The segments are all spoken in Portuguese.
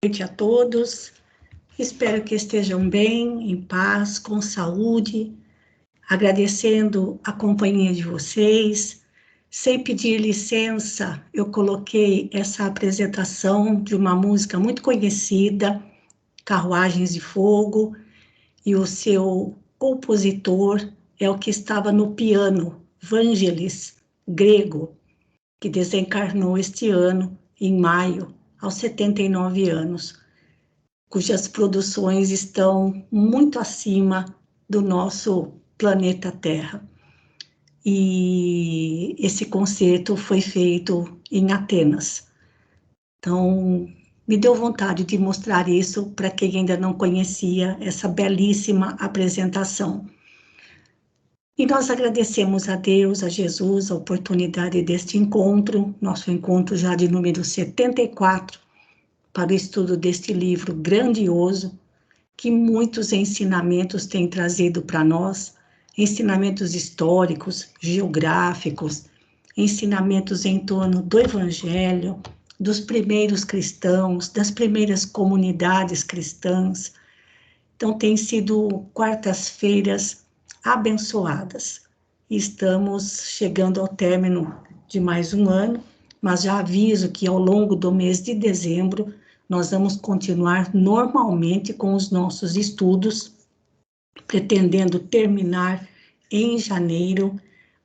Noite a todos, espero que estejam bem, em paz, com saúde, agradecendo a companhia de vocês. Sem pedir licença, eu coloquei essa apresentação de uma música muito conhecida, Carruagens de Fogo, e o seu compositor é o que estava no piano, Vangelis Grego, que desencarnou este ano, em maio, aos 79 anos, cujas produções estão muito acima do nosso planeta Terra. E esse concerto foi feito em Atenas. Então, me deu vontade de mostrar isso para quem ainda não conhecia essa belíssima apresentação. E nós agradecemos a Deus, a Jesus, a oportunidade deste encontro, nosso encontro já de número 74, para o estudo deste livro grandioso, que muitos ensinamentos têm trazido para nós, ensinamentos históricos, geográficos, ensinamentos em torno do Evangelho, dos primeiros cristãos, das primeiras comunidades cristãs. Então, tem sido quartas-feiras abençoadas. Estamos chegando ao término de mais um ano, mas já aviso que ao longo do mês de dezembro nós vamos continuar normalmente com os nossos estudos, pretendendo terminar em janeiro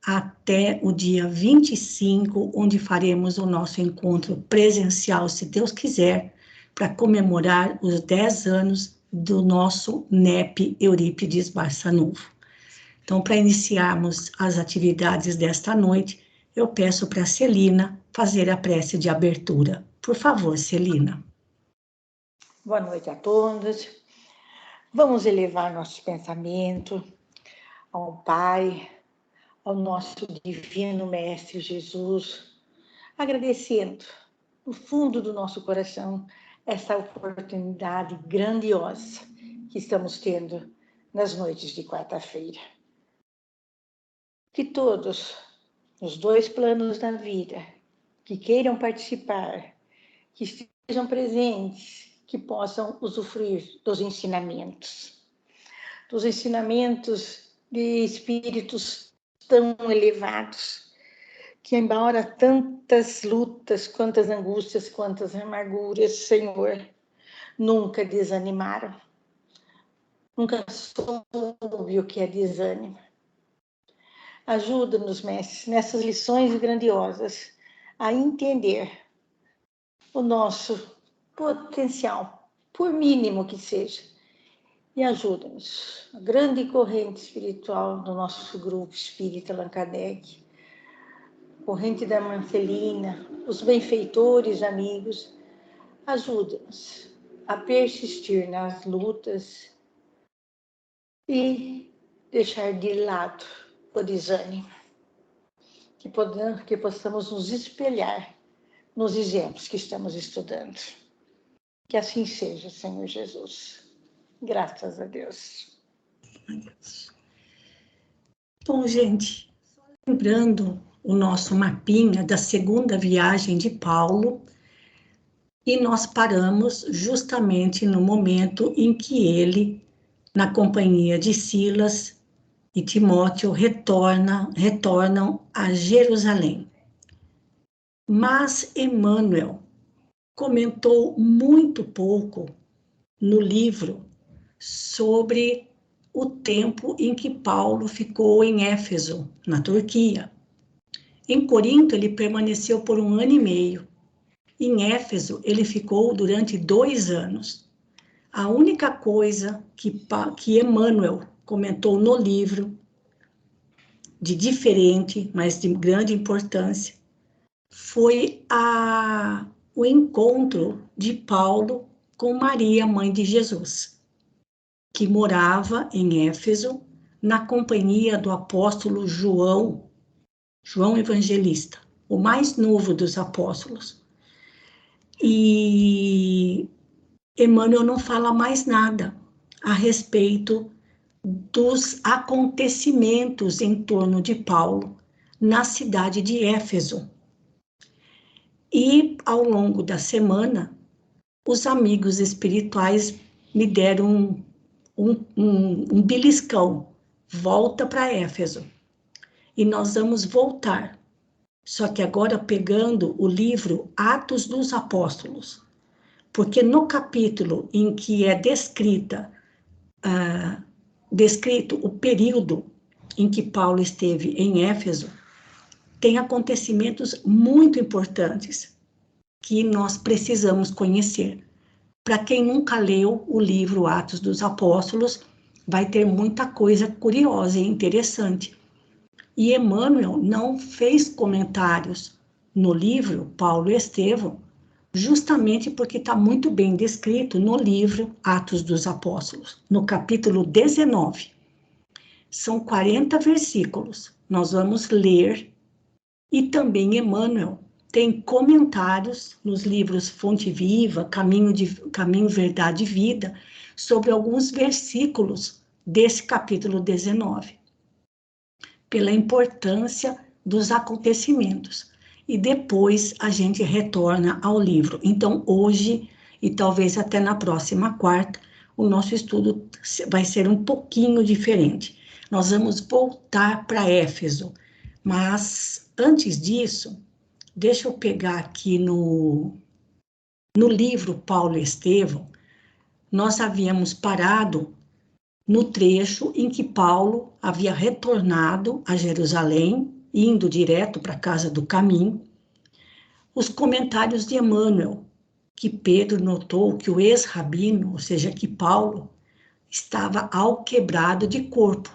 até o dia 25, onde faremos o nosso encontro presencial, se Deus quiser, para comemorar os 10 anos do nosso NEP Eurípides Barçanufo. Então, para iniciarmos as atividades desta noite, eu peço para a Celina fazer a prece de abertura. Por favor, Celina. Boa noite a todos. Vamos elevar nosso pensamento ao Pai, ao nosso divino Mestre Jesus, agradecendo no fundo do nosso coração essa oportunidade grandiosa que estamos tendo nas noites de quarta-feira. Que todos, nos dois planos da vida, que queiram participar, que estejam presentes, que possam usufruir dos ensinamentos de espíritos tão elevados, que embora tantas lutas, quantas angústias, quantas amarguras, Senhor, nunca desanimaram, nunca soube o que é desânimo. Ajuda-nos, mestres, nessas lições grandiosas, a entender o nosso potencial, por mínimo que seja, e ajuda-nos. A grande corrente espiritual do nosso grupo espírita Allan Kardec, corrente da Marcelina, os benfeitores amigos, ajuda-nos a persistir nas lutas e deixar de lado o desânimo, que possamos nos espelhar nos exemplos que estamos estudando. Que assim seja, Senhor Jesus. Graças a Deus. Bom, gente, lembrando o nosso mapinha da segunda viagem de Paulo, e nós paramos justamente no momento em que ele, na companhia de Silas e Timóteo, retornam a Jerusalém. Mas Emmanuel comentou muito pouco no livro sobre o tempo em que Paulo ficou em Éfeso, na Turquia. Em Corinto, ele permaneceu por 1 ano e meio. Em Éfeso, ele ficou durante 2 anos. A única coisa que Emmanuel comentou no livro, de diferente, mas de grande importância, foi o encontro de Paulo com Maria, mãe de Jesus, que morava em Éfeso, na companhia do apóstolo João Evangelista, o mais novo dos apóstolos. E Emmanuel não fala mais nada a respeito dos acontecimentos em torno de Paulo na cidade de Éfeso. E, ao longo da semana, os amigos espirituais me deram um beliscão. Volta para Éfeso. E nós vamos voltar. Só que agora pegando o livro Atos dos Apóstolos. Porque no capítulo em que é descrito o período em que Paulo esteve em Éfeso, tem acontecimentos muito importantes que nós precisamos conhecer. Para quem nunca leu o livro Atos dos Apóstolos, vai ter muita coisa curiosa e interessante. E Emmanuel não fez comentários no livro Paulo e Estevão, justamente porque está muito bem descrito no livro Atos dos Apóstolos, no capítulo 19. São 40 versículos. Nós vamos ler, e também Emmanuel tem comentários nos livros Fonte Viva, Caminho, Verdade e Vida, sobre alguns versículos desse capítulo 19, pela importância dos acontecimentos. E depois a gente retorna ao livro. Então, hoje, e talvez até na próxima quarta, o nosso estudo vai ser um pouquinho diferente. Nós vamos voltar para Éfeso, mas antes disso, deixa eu pegar aqui no livro Paulo e Estevão, nós havíamos parado no trecho em que Paulo havia retornado a Jerusalém, indo direto para a casa do caminho, os comentários de Emmanuel, que Pedro notou que o ex-rabino, ou seja, que Paulo, estava alquebrado de corpo.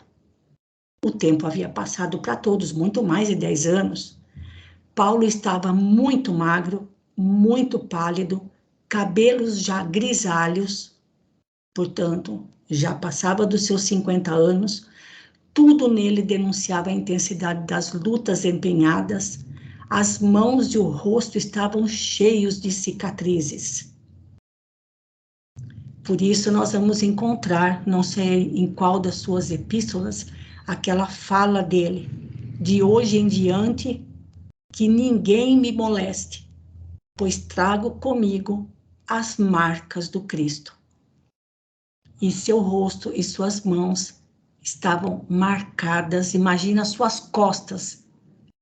O tempo havia passado para todos, muito mais de 10 anos. Paulo estava muito magro, muito pálido, cabelos já grisalhos, portanto, já passava dos seus 50 anos, tudo nele denunciava a intensidade das lutas empenhadas, as mãos e o rosto estavam cheios de cicatrizes. Por isso nós vamos encontrar, não sei em qual das suas epístolas, aquela fala dele, de hoje em diante, que ninguém me moleste, pois trago comigo as marcas do Cristo. E seu rosto e suas mãos estavam marcadas, imagina suas costas,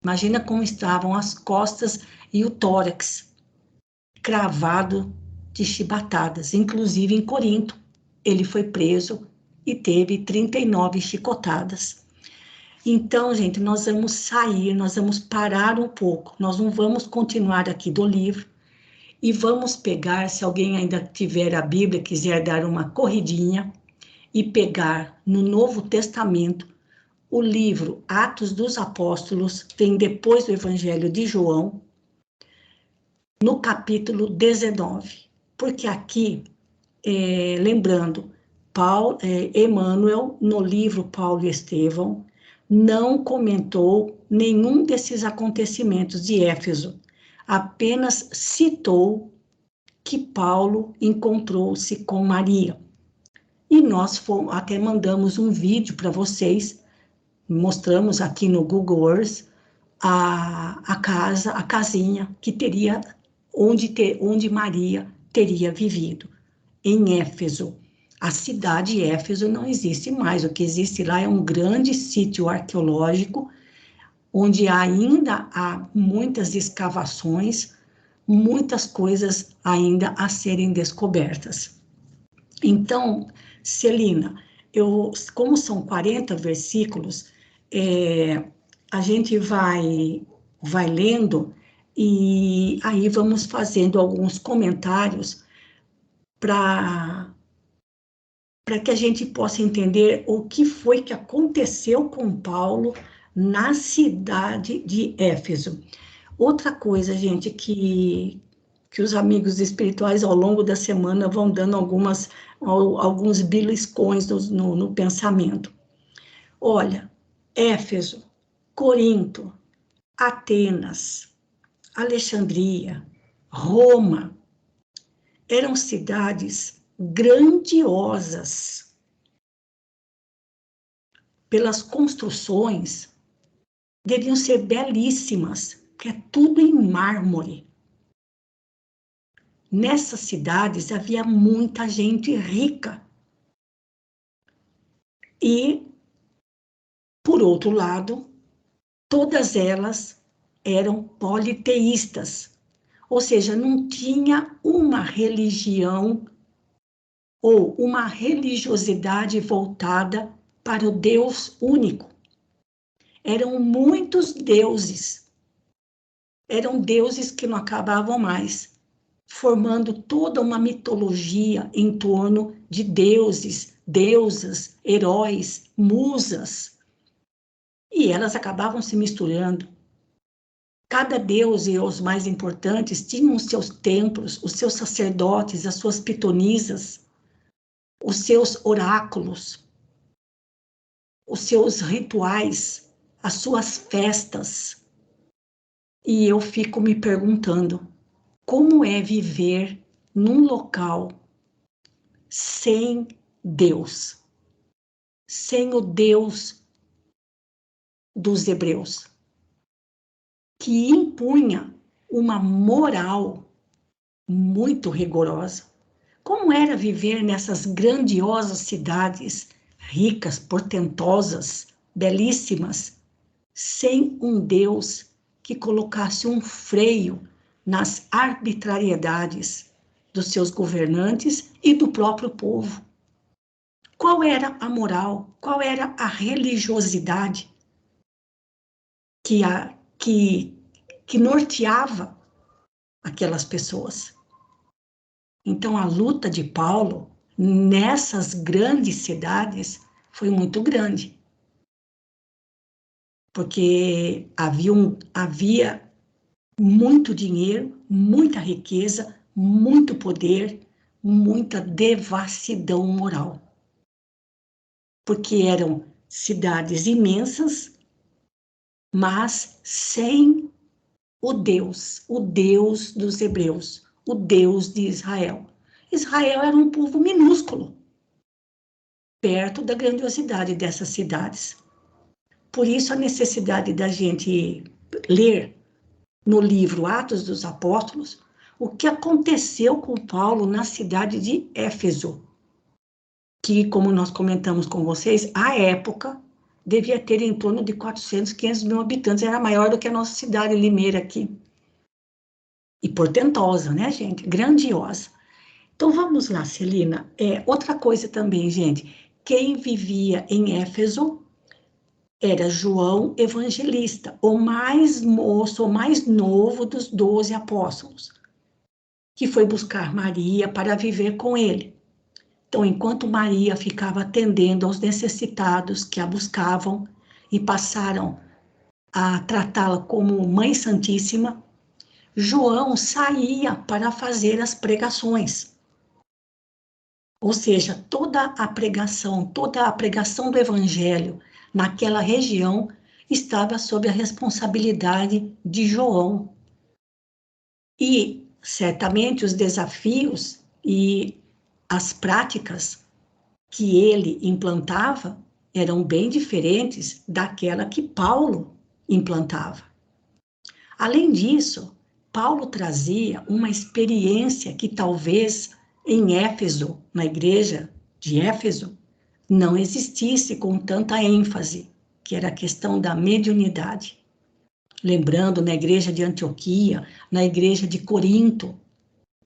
imagina como estavam as costas e o tórax, cravado de chibatadas, inclusive em Corinto, ele foi preso e teve 39 chicotadas. Então, gente, nós vamos sair, nós vamos parar um pouco, nós não vamos continuar aqui do livro, e vamos pegar, se alguém ainda tiver a Bíblia, quiser dar uma corridinha, e pegar no Novo Testamento o livro Atos dos Apóstolos, vem depois do Evangelho de João, no capítulo 19. Porque aqui, lembrando, Emmanuel, no livro Paulo e Estevão, não comentou nenhum desses acontecimentos de Éfeso, apenas citou que Paulo encontrou-se com Maria. E nós até mandamos um vídeo para vocês, mostramos aqui no Google Earth a casinha que teria, onde Maria teria vivido, em Éfeso. A cidade Éfeso não existe mais, o que existe lá é um grande sítio arqueológico, onde ainda há muitas escavações, muitas coisas ainda a serem descobertas. Então, Celina, como são 40 versículos, a gente vai lendo e aí vamos fazendo alguns comentários para que a gente possa entender o que foi que aconteceu com Paulo na cidade de Éfeso. Outra coisa, gente, que os amigos espirituais ao longo da semana vão dando alguns beliscões no pensamento. Olha, Éfeso, Corinto, Atenas, Alexandria, Roma, eram cidades grandiosas. Pelas construções, deviam ser belíssimas, que é tudo em mármore. nessas cidades havia muita gente rica. E, por outro lado, todas elas eram politeístas, ou seja, não tinha uma religião ou uma religiosidade voltada para o Deus único. Eram muitos deuses, eram deuses que não acabavam mais, formando toda uma mitologia em torno de deuses, deusas, heróis, musas, e elas acabavam se misturando. Cada deus, e os mais importantes, tinham os seus templos, os seus sacerdotes, as suas pitonisas, os seus oráculos, os seus rituais, as suas festas. E eu fico me perguntando, como é viver num local sem Deus, sem o Deus dos hebreus, que impunha uma moral muito rigorosa. Como era viver nessas grandiosas cidades, ricas, portentosas, belíssimas, sem um Deus que colocasse um freio nas arbitrariedades dos seus governantes e do próprio povo? Qual era a moral? Qual era a religiosidade que norteava aquelas pessoas? Então, a luta de Paulo nessas grandes cidades foi muito grande, porque havia muito dinheiro, muita riqueza, muito poder, muita devassidão moral. Porque eram cidades imensas, mas sem o Deus dos hebreus, o Deus de Israel. Israel era um povo minúsculo, perto da grandiosidade dessas cidades. Por isso a necessidade da gente ler no livro Atos dos Apóstolos o que aconteceu com Paulo na cidade de Éfeso, que, como nós comentamos com vocês, à época devia ter em torno de 400, 500 mil habitantes, era maior do que a nossa cidade Limeira aqui. E portentosa, né, gente? Grandiosa. Então, vamos lá, Celina. Outra coisa também, gente. Quem vivia em Éfeso era João Evangelista, o mais moço, o mais novo dos 12 apóstolos, que foi buscar Maria para viver com ele. Então, enquanto Maria ficava atendendo aos necessitados que a buscavam e passaram a tratá-la como Mãe Santíssima, João saía para fazer as pregações. Ou seja, toda a pregação do Evangelho naquela região estava sob a responsabilidade de João. E, certamente, os desafios e as práticas que ele implantava eram bem diferentes daquela que Paulo implantava. Além disso, Paulo trazia uma experiência que talvez em Éfeso, na igreja de Éfeso, não existisse com tanta ênfase, que era a questão da mediunidade. Lembrando, na igreja de Antioquia, na igreja de Corinto,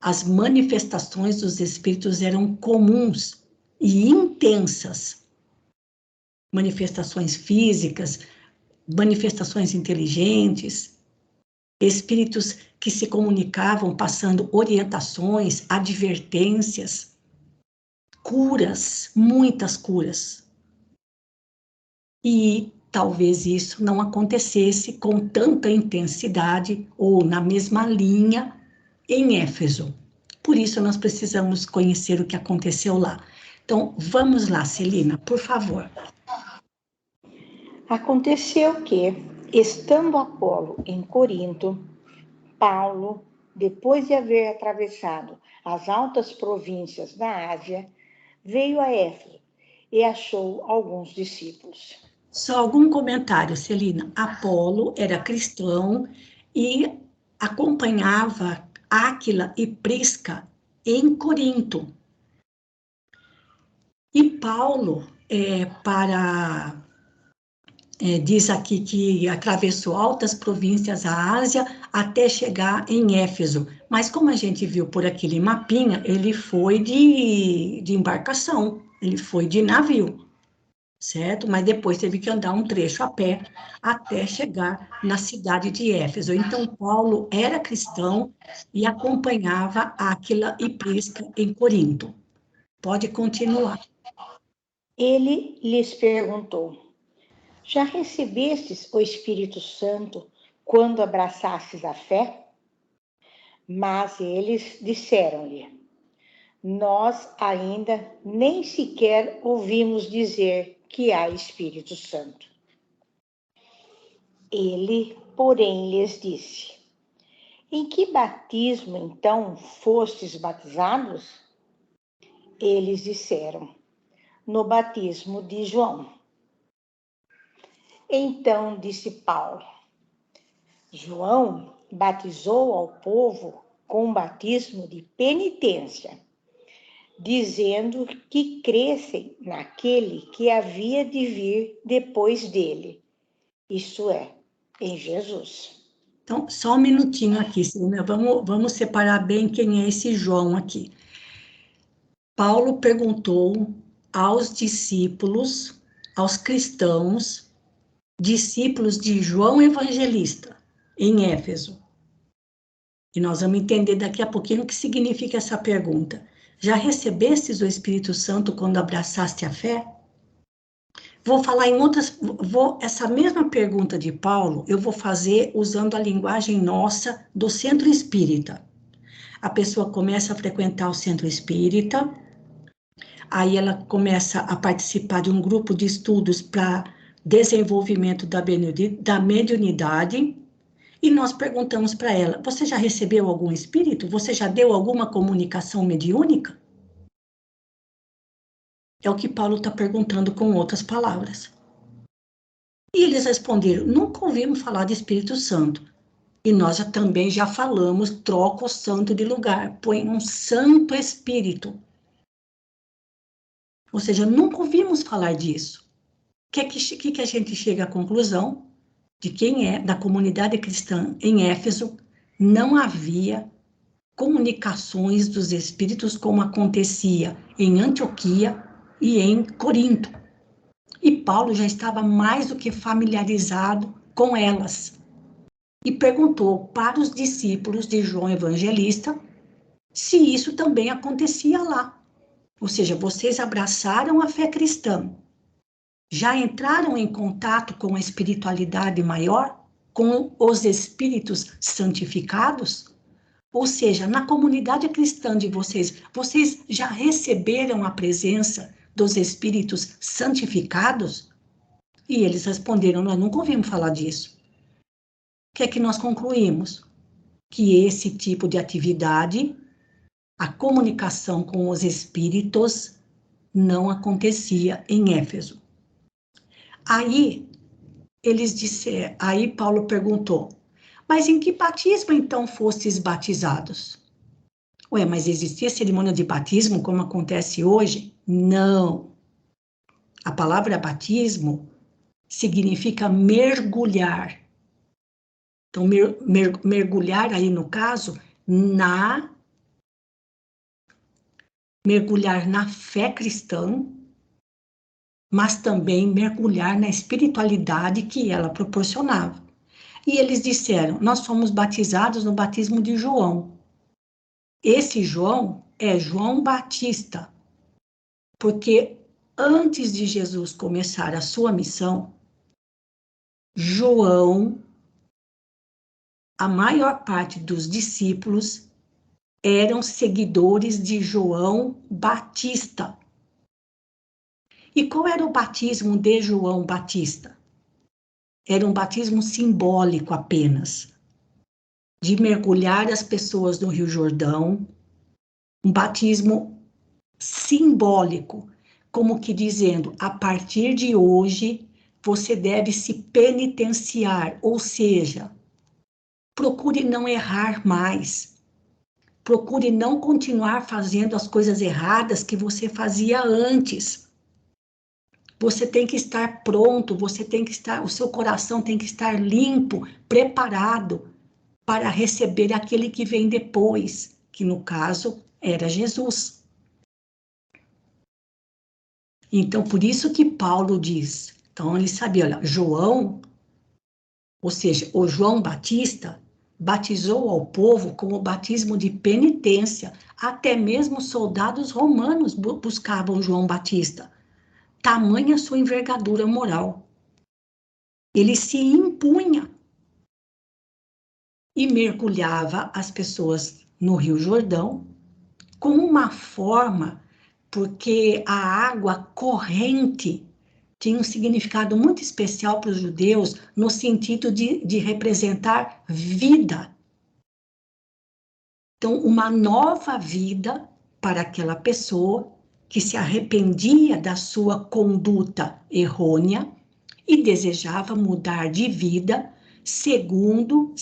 as manifestações dos espíritos eram comuns e intensas. Manifestações físicas, manifestações inteligentes, espíritos que se comunicavam passando orientações, advertências, curas, muitas curas. E talvez isso não acontecesse com tanta intensidade ou na mesma linha em Éfeso. Por isso nós precisamos conhecer o que aconteceu lá. Então, vamos lá, Celina, por favor. Aconteceu que, estando Apolo em Corinto, Paulo, depois de haver atravessado as altas províncias da Ásia, veio a Éfeso e achou alguns discípulos. Só algum comentário, Celina. Apolo era cristão e acompanhava Áquila e Prisca em Corinto. E Paulo, diz aqui que atravessou altas províncias da Ásia até chegar em Éfeso. Mas como a gente viu por aquele mapinha, ele foi de embarcação, ele foi de navio, certo? Mas depois teve que andar um trecho a pé até chegar na cidade de Éfeso. Então, Paulo era cristão e acompanhava Áquila e Prisca em Corinto. Pode continuar. Ele lhes perguntou: já recebestes o Espírito Santo quando abraçastes a fé? Mas eles disseram-lhe: nós ainda nem sequer ouvimos dizer que há Espírito Santo. Ele, porém, lhes disse: em que batismo, então, fostes batizados? Eles disseram: no batismo de João. Então disse Paulo: João batizou ao povo com um batismo de penitência, dizendo que crescem naquele que havia de vir depois dele, isto é, em Jesus. Então, só um minutinho aqui, Silvia. Vamos separar bem quem é esse João aqui. Paulo perguntou aos discípulos, aos cristãos, discípulos de João Evangelista, em Éfeso. E nós vamos entender daqui a pouquinho o que significa essa pergunta. Já recebestes o Espírito Santo quando abraçaste a fé? Vou falar em outras, essa mesma pergunta de Paulo, eu vou fazer usando a linguagem nossa do centro espírita. A pessoa começa a frequentar o centro espírita, aí ela começa a participar de um grupo de estudos para desenvolvimento da mediunidade, e nós perguntamos para ela: você já recebeu algum espírito? Você já deu alguma comunicação mediúnica? É o que Paulo está perguntando com outras palavras. E eles responderam: nunca ouvimos falar de Espírito Santo. E nós também já falamos: troca o santo de lugar, põe um Santo Espírito. Ou seja, nunca ouvimos falar disso. O que a gente chega à conclusão? De quem é da comunidade cristã em Éfeso, não havia comunicações dos espíritos como acontecia em Antioquia e em Corinto. E Paulo já estava mais do que familiarizado com elas. E perguntou para os discípulos de João Evangelista se isso também acontecia lá. Ou seja, vocês abraçaram a fé cristã, já entraram em contato com a espiritualidade maior, com os espíritos santificados? Ou seja, na comunidade cristã de vocês, vocês já receberam a presença dos espíritos santificados? E eles responderam: nós nunca ouvimos falar disso. O que é que nós concluímos? Que esse tipo de atividade, a comunicação com os espíritos, não acontecia em Éfeso. Aí Paulo perguntou: mas em que batismo então fostes batizados? Ué, mas existia cerimônia de batismo como acontece hoje? Não. A palavra batismo significa mergulhar. Então, mergulhar aí no caso, mergulhar na fé cristã, mas também mergulhar na espiritualidade que ela proporcionava. E eles disseram: nós fomos batizados no batismo de João. Esse João é João Batista, porque antes de Jesus começar a sua missão, João, a maior parte dos discípulos eram seguidores de João Batista. E qual era o batismo de João Batista? Era um batismo simbólico apenas, de mergulhar as pessoas no Rio Jordão, um batismo simbólico, como que dizendo: a partir de hoje você deve se penitenciar, ou seja, procure não errar mais, Procure não continuar fazendo as coisas erradas que você fazia antes. Você tem que estar pronto, o seu coração tem que estar limpo, preparado para receber aquele que vem depois, que no caso era Jesus. Então, por isso que Paulo diz, então ele sabia, olha, João, ou seja, o João Batista, batizou ao povo com o batismo de penitência, até mesmo soldados romanos buscavam João Batista, tamanha sua envergadura moral. Ele se impunha e mergulhava as pessoas no Rio Jordão com uma forma, porque a água corrente tinha um significado muito especial para os judeus, no sentido de representar vida. Então, uma nova vida para aquela pessoa que se arrependia da sua conduta errônea e desejava mudar de vida, seguindo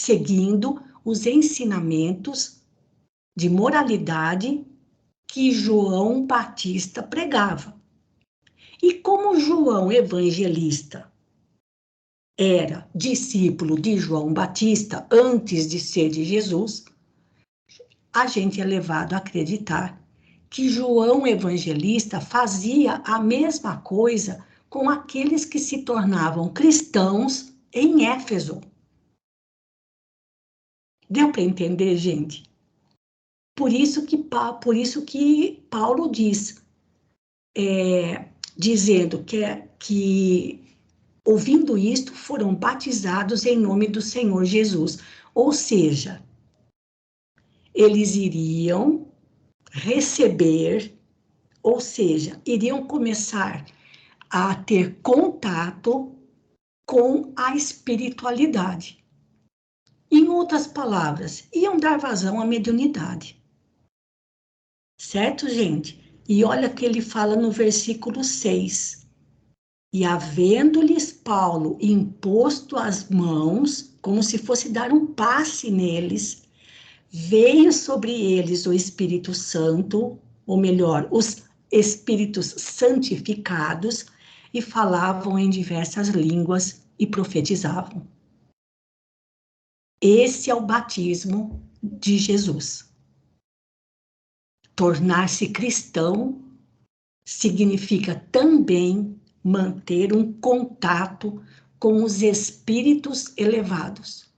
os ensinamentos de moralidade que João Batista pregava. E como João Evangelista era discípulo de João Batista antes de ser de Jesus, a gente é levado a acreditar que João Evangelista fazia a mesma coisa com aqueles que se tornavam cristãos em Éfeso. Deu para entender, gente? Por isso que Paulo diz, dizendo que, ouvindo isto, foram batizados em nome do Senhor Jesus. Ou seja, eles iriam receber, ou seja, iriam começar a ter contato com a espiritualidade. Em outras palavras, iam dar vazão à mediunidade. Certo, gente? E olha que ele fala no versículo 6. E havendo-lhes Paulo imposto as mãos, como se fosse dar um passe neles, veio sobre eles o Espírito Santo, ou melhor, os Espíritos santificados, e falavam em diversas línguas e profetizavam. Esse é o batismo de Jesus. Tornar-se cristão significa também manter um contato com os espíritos elevados,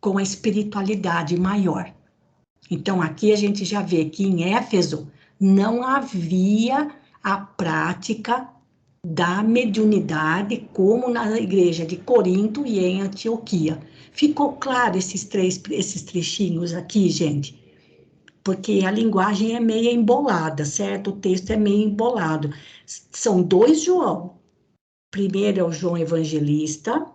com a espiritualidade maior. Então, aqui a gente já vê que em Éfeso não havia a prática da mediunidade como na igreja de Corinto e em Antioquia. Ficou claro esses trechinhos aqui, gente? Porque a linguagem é meio embolada, certo? O texto é meio embolado. São dois João. Primeiro é o João Evangelista,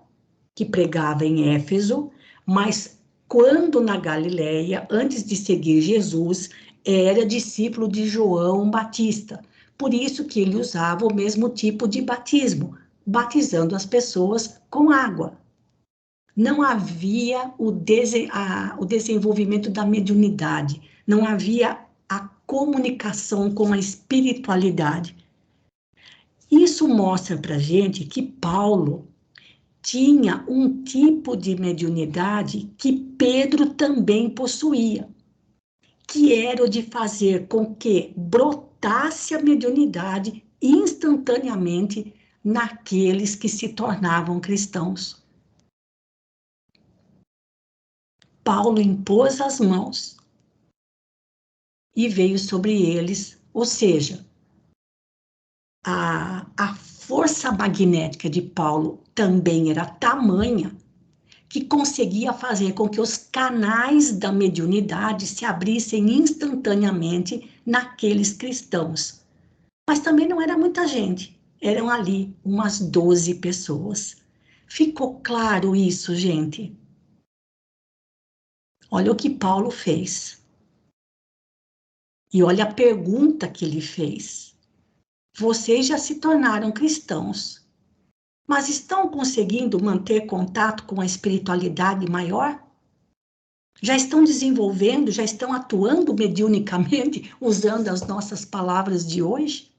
que pregava em Éfeso, mas quando na Galileia, antes de seguir Jesus, era discípulo de João Batista. Por isso que ele usava o mesmo tipo de batismo, batizando as pessoas com água. Não havia o desenvolvimento da mediunidade, não havia a comunicação com a espiritualidade. Isso mostra para a gente que Paulo tinha um tipo de mediunidade que Pedro também possuía, que era o de fazer com que brotasse a mediunidade instantaneamente naqueles que se tornavam cristãos. Paulo impôs as mãos e veio sobre eles, ou seja, a força magnética de Paulo também era tamanha que conseguia fazer com que os canais da mediunidade se abrissem instantaneamente naqueles cristãos. Mas também não era muita gente, eram ali umas 12 pessoas. Ficou claro isso, gente? Olha o que Paulo fez. E olha a pergunta que ele fez. Vocês já se tornaram cristãos, mas estão conseguindo manter contato com a espiritualidade maior? Já estão desenvolvendo, já estão atuando mediunicamente, usando as nossas palavras de hoje?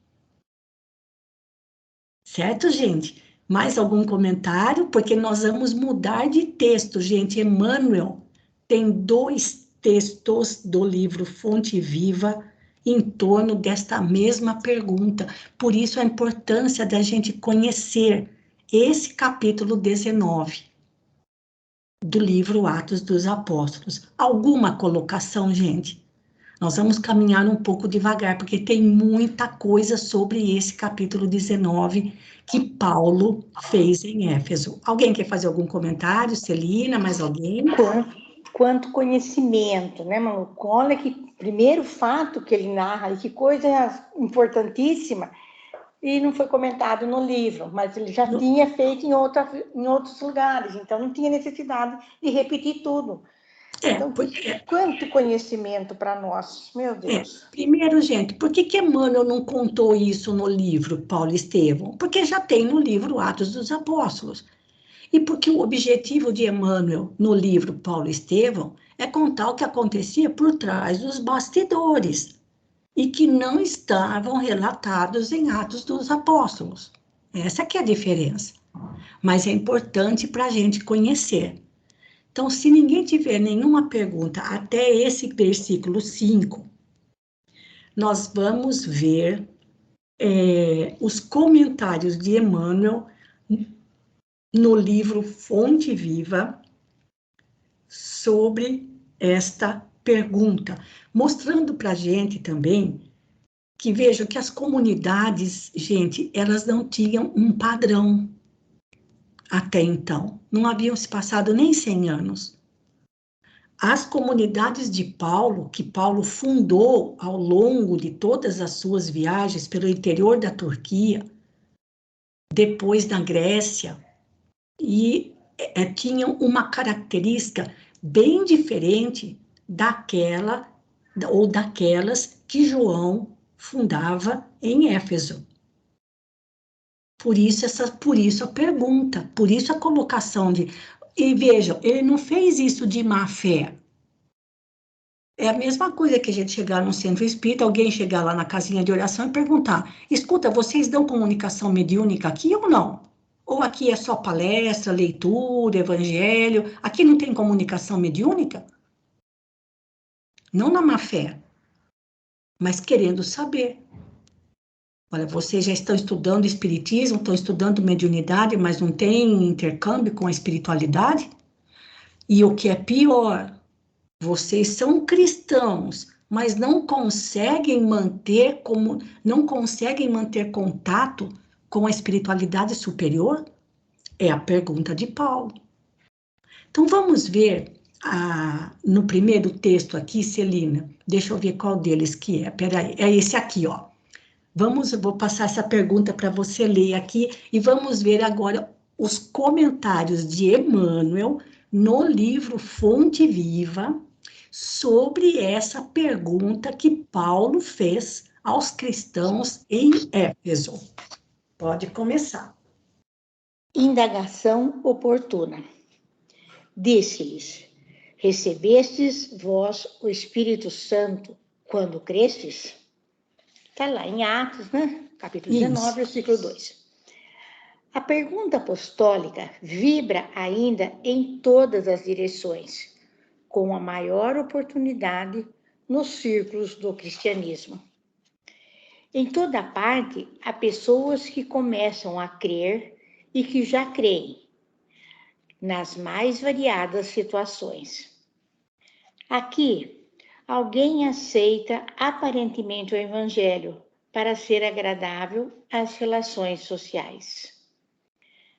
Certo, gente? Mais algum comentário? Porque nós vamos mudar de texto, gente. Emmanuel tem 2 textos do livro Fonte Viva em torno desta mesma pergunta. Por isso a importância da gente conhecer esse capítulo 19 do livro Atos dos Apóstolos. Alguma colocação, gente? Nós vamos caminhar um pouco devagar, porque tem muita coisa sobre esse capítulo 19 que Paulo fez em Éfeso. Alguém quer fazer algum comentário? Celina, mais alguém? Quanto conhecimento, né, Manu? Olha que primeiro fato que ele narra, e que coisa importantíssima, e não foi comentado no livro, mas ele já tinha feito em outros lugares, então não tinha necessidade de repetir tudo. Então, quanto conhecimento para nós, meu Deus. Primeiro, gente, por que Emmanuel não contou isso no livro Paulo Estevão? Porque já tem no livro Atos dos Apóstolos. E porque o objetivo de Emmanuel no livro Paulo Estevão é contar o que acontecia por trás dos bastidores e que não estavam relatados em Atos dos Apóstolos. Essa que é a diferença. Mas é importante para a gente conhecer. Então, se ninguém tiver nenhuma pergunta até esse versículo 5, nós vamos ver os comentários de Emmanuel no livro Fonte Viva sobre esta pergunta, mostrando para a gente também que vejam que as comunidades, gente, elas não tinham um padrão até então, não haviam se passado nem 100 anos. As comunidades de Paulo, que Paulo fundou ao longo de todas as suas viagens pelo interior da Turquia, depois na Grécia, e tinham uma característica bem diferente daquela ou daquelas que João fundava em Éfeso. Por isso a pergunta, por isso a colocação de... E vejam, ele não fez isso de má fé. É a mesma coisa que a gente chegar num centro espírita, alguém chegar lá na casinha de oração e perguntar: escuta, vocês dão comunicação mediúnica aqui ou não? Ou aqui é só palestra, leitura, evangelho? Aqui não tem comunicação mediúnica? Não na má fé, mas querendo saber. Olha, vocês já estão estudando espiritismo, estão estudando mediunidade, mas não tem intercâmbio com a espiritualidade? E o que é pior, vocês são cristãos, mas não conseguem manter contato com a espiritualidade superior? É a pergunta de Paulo. Então vamos ver no primeiro texto aqui, Celina. Deixa eu ver qual deles que é. Peraí, é esse aqui, ó. Vou passar essa pergunta para você ler aqui e vamos ver agora os comentários de Emmanuel no livro Fonte Viva sobre essa pergunta que Paulo fez aos cristãos em Éfeso. Pode começar. Indagação oportuna. Disse-lhes: recebestes vós o Espírito Santo quando crestes? Está lá em Atos, né? Capítulo 19, versículo 2. A pergunta apostólica vibra ainda em todas as direções, com a maior oportunidade nos círculos do cristianismo. Em toda parte, há pessoas que começam a crer e que já creem, nas mais variadas situações. Aqui, alguém aceita aparentemente o Evangelho para ser agradável às relações sociais.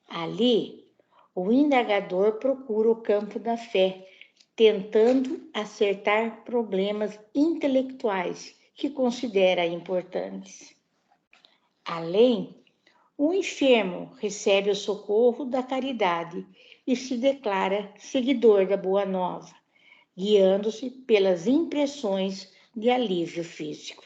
Ali, o indagador procura o campo da fé, tentando acertar problemas intelectuais que considera importantes. Além, o enfermo recebe o socorro da caridade e se declara seguidor da Boa Nova, guiando-se pelas impressões de alívio físico.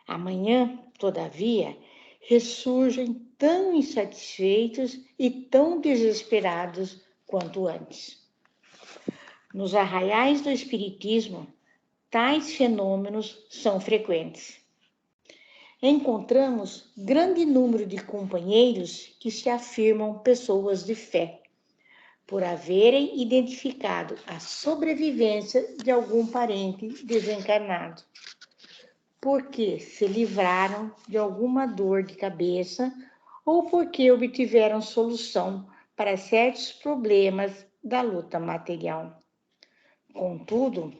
Amanhã, todavia, ressurgem tão insatisfeitos e tão desesperados quanto antes. Nos arraiais do espiritismo, tais fenômenos são frequentes. Encontramos grande número de companheiros que se afirmam pessoas de fé, por haverem identificado a sobrevivência de algum parente desencarnado, porque se livraram de alguma dor de cabeça ou porque obtiveram solução para certos problemas da luta material. Contudo,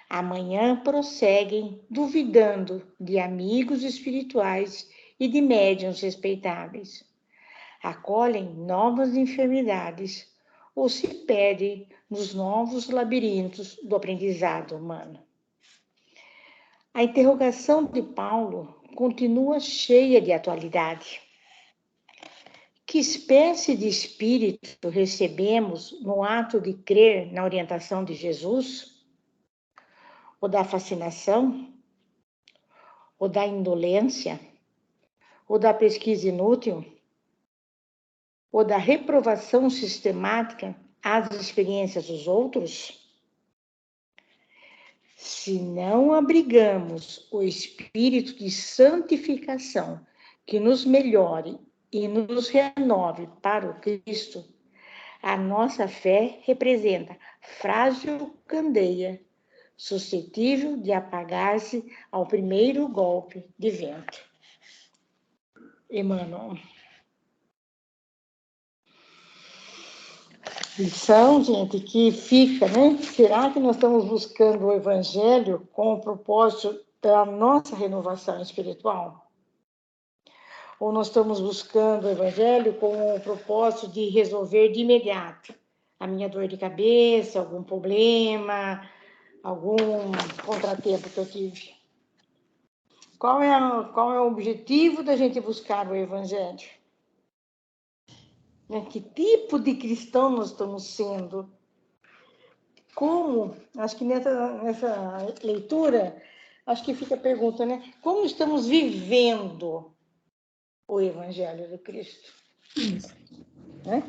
amanhã prosseguem duvidando de amigos espirituais e de médiuns respeitáveis. Acolhem novas enfermidades ou se perdem nos novos labirintos do aprendizado humano. A interrogação de Paulo continua cheia de atualidade. Que espécie de espírito recebemos no ato de crer na orientação de Jesus? O da fascinação? O da indolência? O da pesquisa inútil? O da reprovação sistemática às experiências dos outros? Se não abrigamos o espírito de santificação que nos melhore e nos renove para o Cristo, a nossa fé representa frágil candeia, suscetível de apagar-se ao primeiro golpe de vento. Emmanuel. Lição, gente, que fica, né? Será que nós estamos buscando o Evangelho com o propósito da nossa renovação espiritual? Ou nós estamos buscando o Evangelho com o propósito de resolver de imediato a minha dor de cabeça, algum problema, algum contratempo que eu tive? Qual é o objetivo da gente buscar o Evangelho? Que tipo de cristão nós estamos sendo? Como, acho que nessa leitura, acho que fica a pergunta, né? Como estamos vivendo o Evangelho do Cristo? Isso. Né?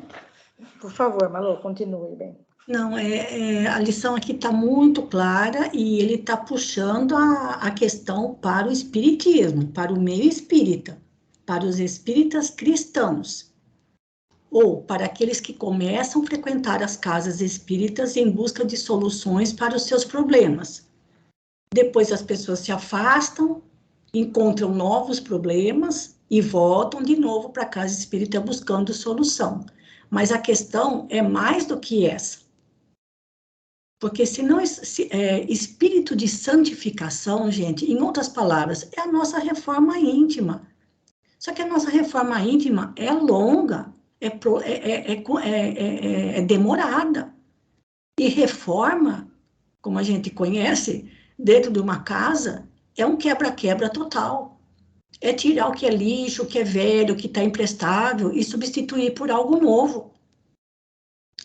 Por favor, Malu, continue bem. Não, a lição aqui está muito clara e ele está puxando a questão para o espiritismo, para o meio espírita, para os espíritas cristãos, ou para aqueles que começam a frequentar as casas espíritas em busca de soluções para os seus problemas. Depois as pessoas se afastam, encontram novos problemas e voltam de novo para a casa espírita buscando solução. Mas a questão é mais do que essa. Porque espírito de santificação, gente, em outras palavras, é a nossa reforma íntima. Só que a nossa reforma íntima é longa, é demorada. E reforma, como a gente conhece, dentro de uma casa, é um quebra-quebra total. É tirar o que é lixo, o que é velho, o que está imprestável e substituir por algo novo.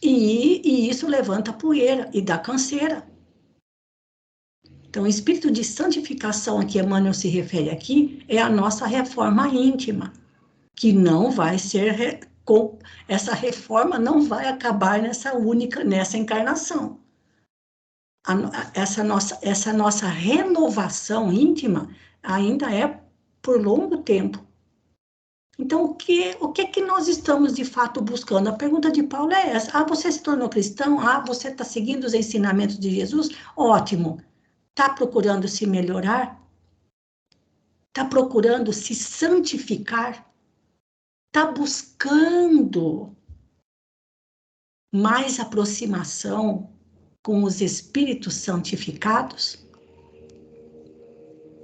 E isso levanta poeira e dá canseira. Então, o espírito de santificação a que Emmanuel se refere aqui é a nossa reforma íntima, que não vai ser, essa reforma não vai acabar nessa encarnação. Essa nossa renovação íntima ainda é por longo tempo. Então, o que nós estamos de fato buscando? A pergunta de Paulo é essa. Você se tornou cristão? Você está seguindo os ensinamentos de Jesus? Ótimo. Está procurando se melhorar? Está procurando se santificar? Está buscando mais aproximação com os espíritos santificados?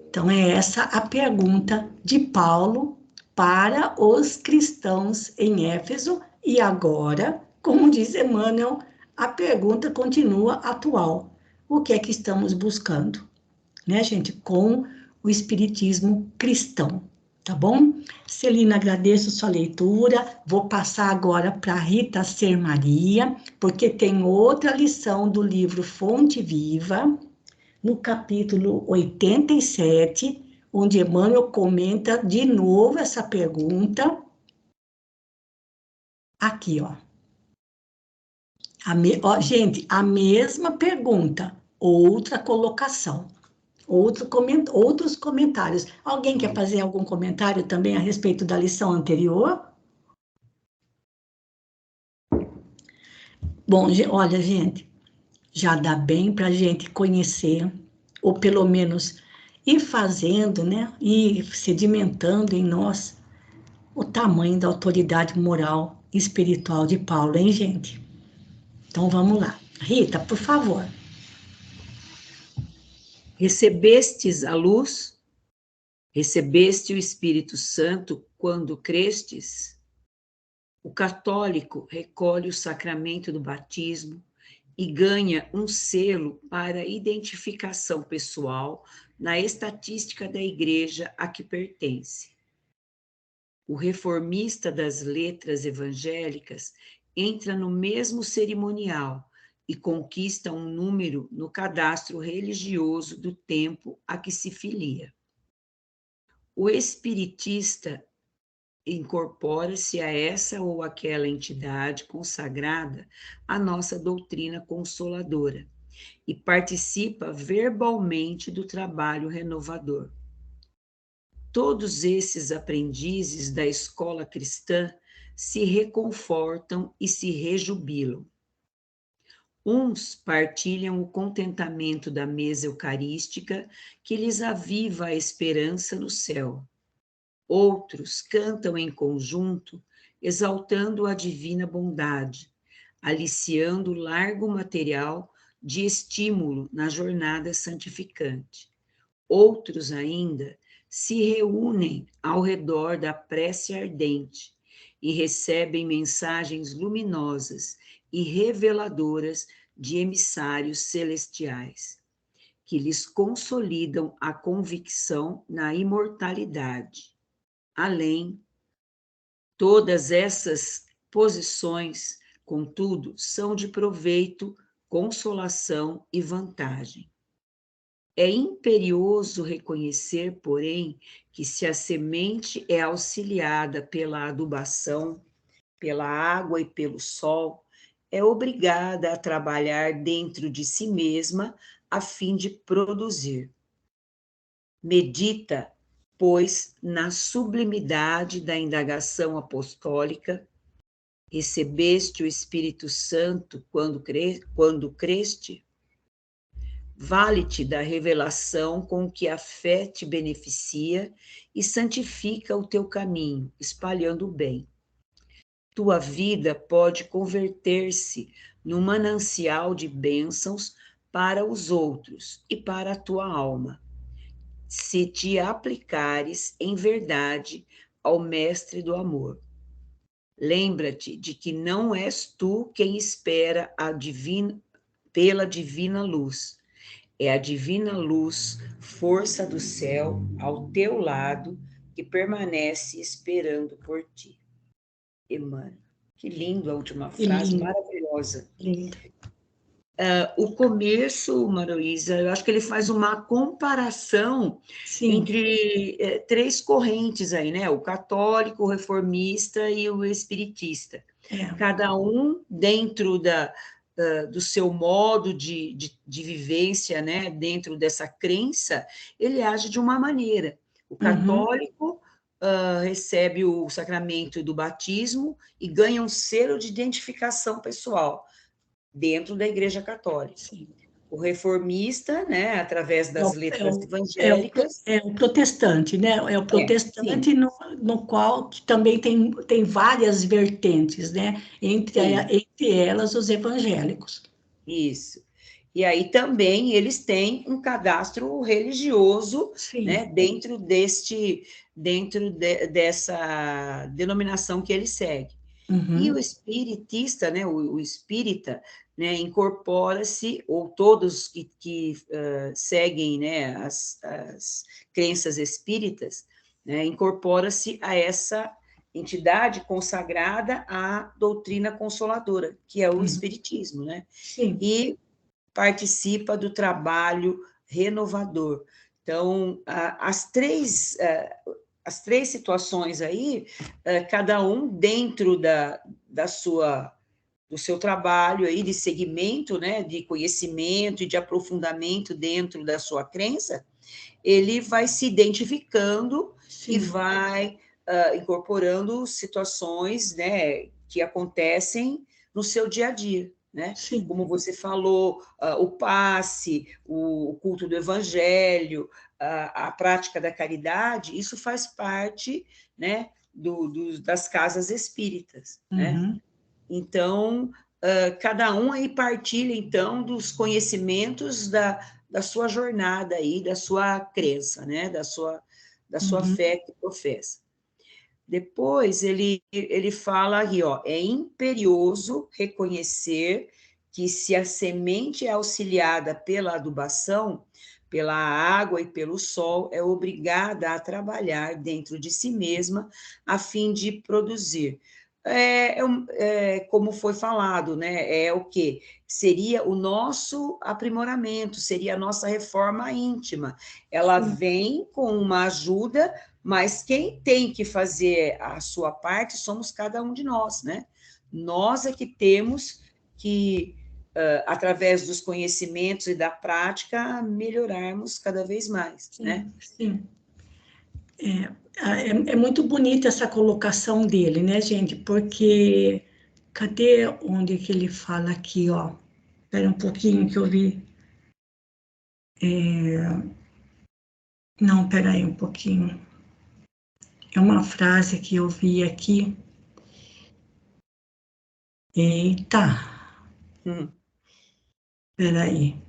Então, é essa a pergunta de Paulo para os cristãos em Éfeso, e agora, como diz Emmanuel, a pergunta continua atual. O que é que estamos buscando, né, gente, com o espiritismo cristão, tá bom? Celina, agradeço sua leitura, vou passar agora para Rita Ser Maria, porque tem outra lição do livro Fonte Viva, no capítulo 87, onde Emmanuel comenta de novo essa pergunta. Aqui, ó. Gente, a mesma pergunta, outra colocação, outros comentários. Alguém quer fazer algum comentário também a respeito da lição anterior? Bom, olha, gente, já dá bem para a gente conhecer, ou pelo menos ir fazendo, né? Ir sedimentando em nós o tamanho da autoridade moral e espiritual de Paulo, hein, gente? Então vamos lá. Rita, por favor. Recebestes a luz? Recebeste o Espírito Santo quando crestes? O católico recolhe o sacramento do batismo e ganha um selo para identificação pessoal na estatística da igreja a que pertence. O reformista das letras evangélicas entra no mesmo cerimonial e conquista um número no cadastro religioso do tempo a que se filia. O espiritista incorpora-se a essa ou aquela entidade consagrada à nossa doutrina consoladora e participa verbalmente do trabalho renovador. Todos esses aprendizes da escola cristã se reconfortam e se rejubilam. Uns partilham o contentamento da mesa eucarística que lhes aviva a esperança no céu. Outros cantam em conjunto, exaltando a divina bondade, aliciando largo material de estímulo na jornada santificante. Outros ainda se reúnem ao redor da prece ardente e recebem mensagens luminosas e reveladoras de emissários celestiais, que lhes consolidam a convicção na imortalidade. Além, todas essas posições, contudo, são de proveito, consolação e vantagem. É imperioso reconhecer, porém, que se a semente é auxiliada pela adubação, pela água e pelo sol, é obrigada a trabalhar dentro de si mesma a fim de produzir. Medita, pois, na sublimidade da indagação apostólica, recebeste o Espírito Santo quando creste? Vale-te da revelação com que a fé te beneficia e santifica o teu caminho, espalhando o bem. Tua vida pode converter-se num manancial de bênçãos para os outros e para a tua alma, se te aplicares em verdade ao Mestre do amor. Lembra-te de que não és tu quem espera pela divina luz. É a divina luz, força do céu, ao teu lado, que permanece esperando por ti. Emmanuel. Que lindo a última frase, Lindo, maravilhosa. lindo. O começo, Maroísa, eu acho que ele faz uma comparação Sim, entre três correntes aí, né? O católico, o reformista e o espiritista. Cada um dentro do seu modo de vivência, né? Dentro dessa crença, ele age de uma maneira. O católico recebe o sacramento do batismo e ganha um selo de identificação pessoal dentro da Igreja Católica. sim. O reformista, né, através das letras evangélicas. É o protestante, né? É o protestante no qual que também tem várias vertentes, né? Entre elas, os evangélicos. Isso. E aí também eles têm um cadastro religioso, né, dentro dessa denominação que ele segue. E o espiritista, né, o espírita, né, incorpora-se, ou todos que seguem, né, as crenças espíritas, né, incorpora-se a essa entidade consagrada à doutrina consoladora, que é o espiritismo, né? Sim. E participa do trabalho renovador. Então, as três situações aí, cada um dentro da sua do seu trabalho aí de segmento, né, de conhecimento e de aprofundamento dentro da sua crença, ele vai se identificando e vai incorporando situações, né, que acontecem no seu dia a dia, né? Sim. Como você falou, o passe, o culto do evangelho, a prática da caridade, isso faz parte, né, das casas espíritas, né? Uhum. Então, cada um aí partilha, então, dos conhecimentos da sua jornada aí, da sua crença, né? Da sua fé que professa. Depois, ele fala aqui, ó, é imperioso reconhecer que se a semente é auxiliada pela adubação, pela água e pelo sol, é obrigada a trabalhar dentro de si mesma a fim de produzir. Como foi falado, né? É o quê? Seria o nosso aprimoramento, seria a nossa reforma íntima. Ela vem com uma ajuda, mas quem tem que fazer a sua parte somos cada um de nós, né? Nós é que temos que, através dos conhecimentos e da prática, melhorarmos cada vez mais, Sim, né? sim. É muito bonita essa colocação dele, né, gente? Porque cadê onde que ele fala aqui, ó? Espera um pouquinho que eu vi. Não, espera aí um pouquinho. É uma frase que eu vi aqui. Eita, espera aí.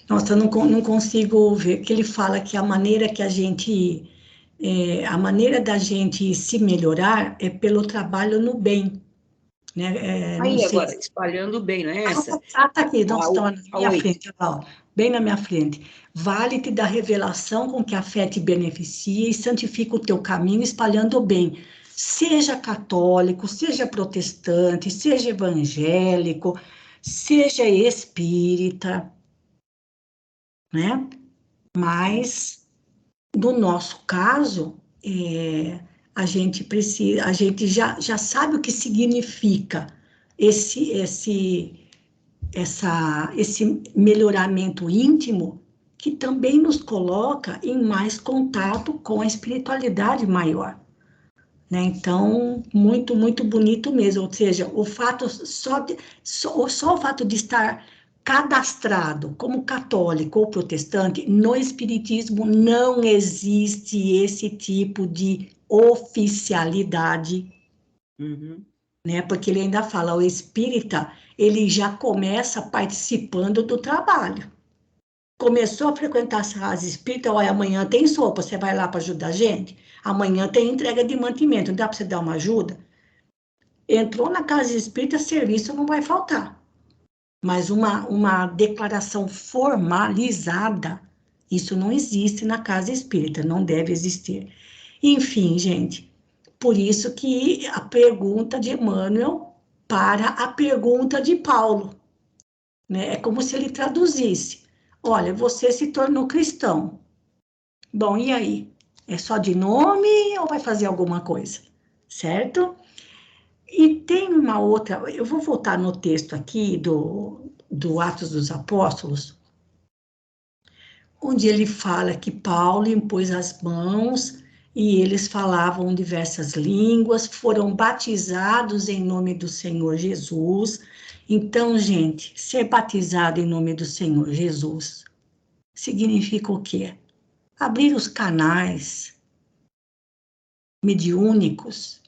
Nossa, eu não consigo ver, que ele fala que a maneira que a maneira da gente se melhorar é pelo trabalho no bem, né? Não Aí, sei. agora, espalhando bem, não é essa? Tá aqui, não está na A minha 8. frente, olha lá, ó, bem na minha frente. Vale-te da revelação com que a fé te beneficia e santifica o teu caminho espalhando o bem. Seja católico, seja protestante, seja evangélico, seja espírita, né? Mas no nosso caso, a gente já sabe o que significa esse melhoramento íntimo, que também nos coloca em mais contato com a espiritualidade maior, né? Então, muito bonito mesmo. Ou seja, o fato só o fato de estar cadastrado como católico ou protestante, no Espiritismo não existe esse tipo de oficialidade, né? Porque ele ainda fala, o espírita, ele já começa participando do trabalho. Começou a frequentar as casas espíritas, olha, amanhã tem sopa, você vai lá para ajudar a gente? Amanhã tem entrega de mantimento, não dá para você dar uma ajuda? Entrou na casa espírita, serviço não vai faltar. Mas uma declaração formalizada, isso não existe na casa espírita, não deve existir. Enfim, gente, por isso que a pergunta de Emmanuel para a pergunta de Paulo, né? É como se ele traduzisse: olha, você se tornou cristão. Bom, e aí? É só de nome ou vai fazer alguma coisa? Certo? E tem uma outra, eu vou voltar no texto aqui do Atos dos Apóstolos, onde ele fala que Paulo impôs as mãos e eles falavam diversas línguas, foram batizados em nome do Senhor Jesus. Então, gente, ser batizado em nome do Senhor Jesus significa o quê? Abrir os canais mediúnicos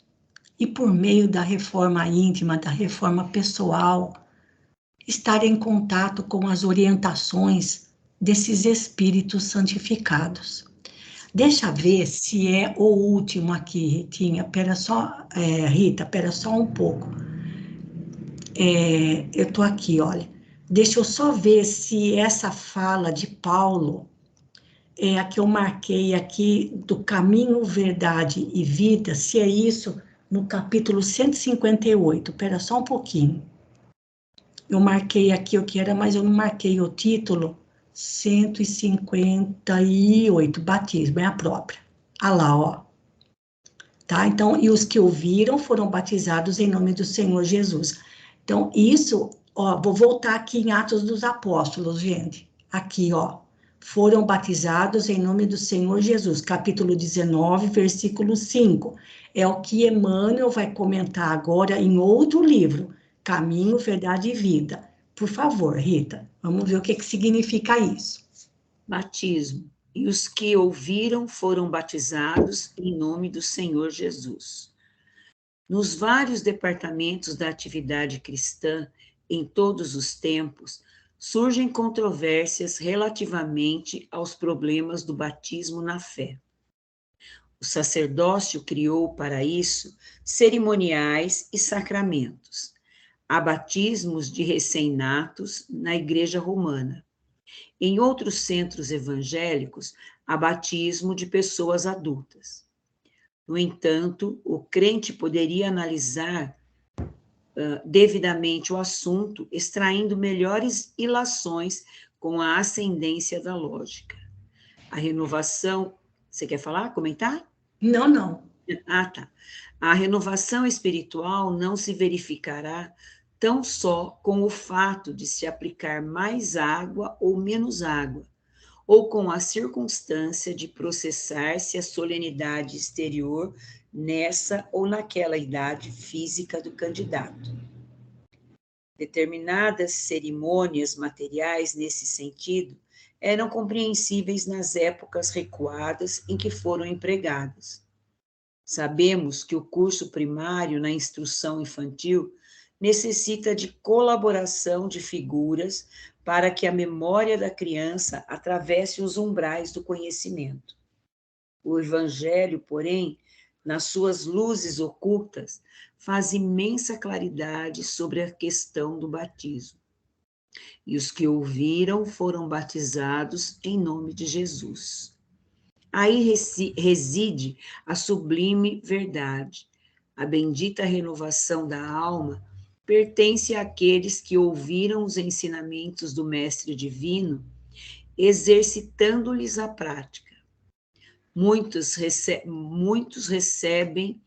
e, por meio da reforma íntima, da reforma pessoal, estar em contato com as orientações desses espíritos santificados. Deixa eu ver se é o último aqui, Ritinha. Pera só, Rita, pera só um pouco. Eu tô aqui, olha. Deixa eu só ver se essa fala de Paulo é a que eu marquei aqui do caminho, verdade e vida, se é isso no capítulo 158. Pera só um pouquinho. Eu marquei aqui o que era, mas eu não marquei o título. 158, batismo, é a própria. Ah lá, ó. tá? Então, e os que ouviram foram batizados em nome do Senhor Jesus. Então, isso, ó, vou voltar aqui em Atos dos Apóstolos, gente. Aqui, ó. Foram batizados em nome do Senhor Jesus, capítulo 19, versículo 5. É o que Emmanuel vai comentar agora em outro livro, Caminho, Verdade e Vida. Por favor, Rita, vamos ver o que significa isso. Batismo. E os que ouviram foram batizados em nome do Senhor Jesus. Nos vários departamentos da atividade cristã, em todos os tempos, surgem controvérsias relativamente aos problemas do batismo na fé. O sacerdócio criou para isso cerimoniais e sacramentos. Há batismos de recém-natos na Igreja Romana. Em outros centros evangélicos, há batismo de pessoas adultas. No entanto, o crente poderia analisar devidamente o assunto, extraindo melhores ilações com a ascendência da lógica. A renovação... Você quer falar, comentar? Não, não. Ah, tá. A renovação espiritual não se verificará tão só com o fato de se aplicar mais água ou menos água, ou com a circunstância de processar-se a solenidade exterior nessa ou naquela idade física do candidato. Determinadas cerimônias materiais nesse sentido eram compreensíveis nas épocas recuadas em que foram empregadas. Sabemos que o curso primário na instrução infantil necessita de colaboração de figuras para que a memória da criança atravesse os umbrais do conhecimento. O Evangelho, porém, nas suas luzes ocultas, faz imensa claridade sobre a questão do batismo. E os que ouviram foram batizados em nome de Jesus. Aí reside a sublime verdade. A bendita renovação da alma pertence àqueles que ouviram os ensinamentos do Mestre Divino, exercitando-lhes a prática. Muitos recebem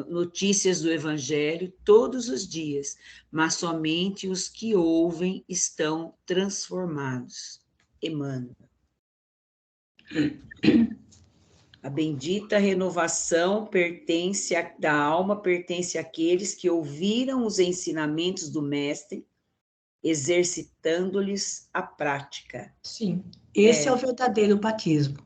notícias do Evangelho todos os dias, mas somente os que ouvem estão transformados. Emmanuel. A bendita renovação da alma pertence àqueles que ouviram os ensinamentos do Mestre, exercitando-lhes a prática. Sim, esse é o verdadeiro batismo.